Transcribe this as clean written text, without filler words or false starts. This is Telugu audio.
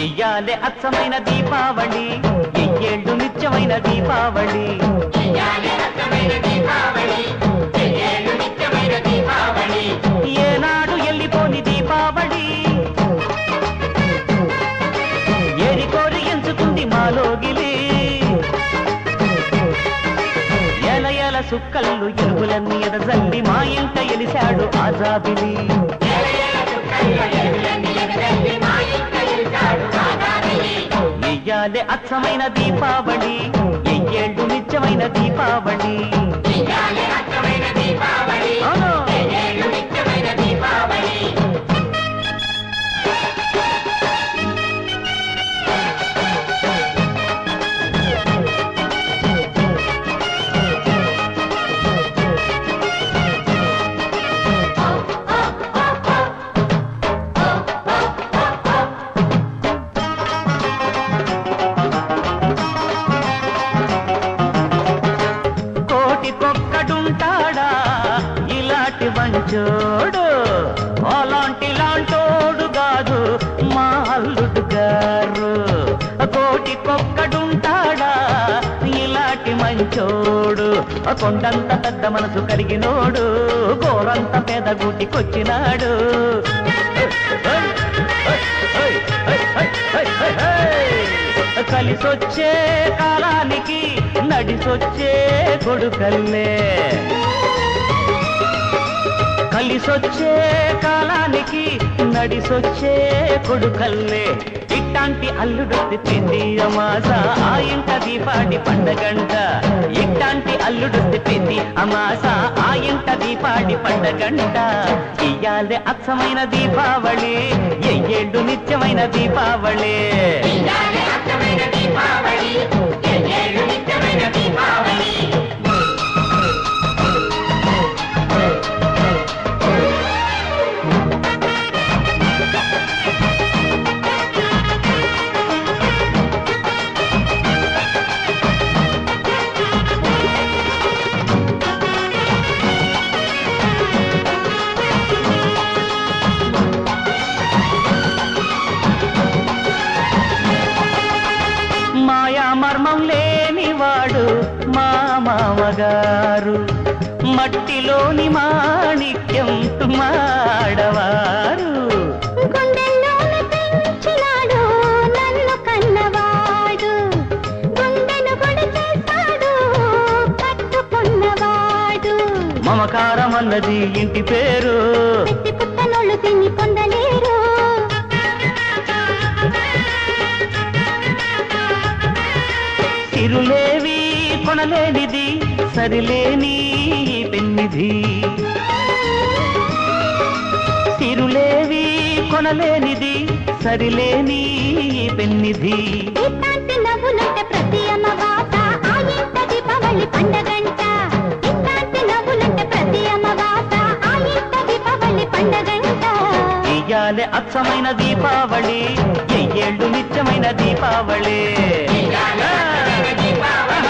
ఇయ్యాలే అచ్చమైన దీపావళి, ఎయ్యేళ్ళు నిత్యమైన దీపావళి. ఏనాడు ఎల్లిపోని దీపావళి, ఏరికోరి ఎంచుకుంది మాలోగిలి. ఎల ఎల సుక్కళ్ళు ఎరుగులన్నీ ఎదజల్లి మా ఇంట ఎలిశాడు ఆజాబిలి. ఇయ్యాలే అచ్చమైన దీపావళి, ఎయ్యేళ్ళు నిత్యమైన దీపావళి. అవును. కోటికొక్కడుంటాడా ఇలాంటి మంచోడు, అలాంటి లాంటోడు కాదు మా అల్లుడు గారు. కోటికొక్కడుంటాడా ఇలాంటి మంచోడు, కొండంత పెద్ద మనసు కలిగినోడు, గోరంత పేద గూటికొచ్చినాడు. కలిసొచ్చే కాలానికి నడిసొచ్చే కొడుకల్లే, కలిసొచ్చే కాలానికి నడిసొచ్చే కొడుకల్లే. ఇట్టాంటి అల్లుడొత్తి పెంది అమాస ఆ ఇంట దీపాడి పండగంట. ఇట్టాంటి అల్లుడొత్తి పెంది అమాస ఆ ఇంట దీపాడి పండగంట. ఇయ్యాలే అచ్చమైన దీపావళి, ఎయ్యేళ్ళు నిత్యమైన దీపావళి. మాయా మర్మం లేనివాడు మా మామగారు, మట్టిలోని మాణిక్యం మాడవారు. గుండెల్లోని పెంచినాడు నన్ను కన్నవాడు, గుండెను గుడి చేశాడు కట్టుకున్నవాడు. మమకారం అన్నది ఇంటి పేరు, పెట్టి పుట్టనోళ్ళు తిని పొందలేరు. సిరులేవి కొనలేనిది సరిలేని పెన్నిధి, సిరులేవి కొనలేనిది సరిలేని పెన్నిధి. ఇట్లాంటి నవ్వులంటే ప్రతి అమ్మవాస ఆ ఇంట దీపావళి పండగంట. ఇట్లాంటి నవ్వులంటే ప్రతి అమ్మవాస ఆ ఇంట దీపావళి పండగంట. ఇయ్యాలే అచ్చమైన దీపావళి, ఎయ్యేళ్ళు నిత్యమైన దీపావళి.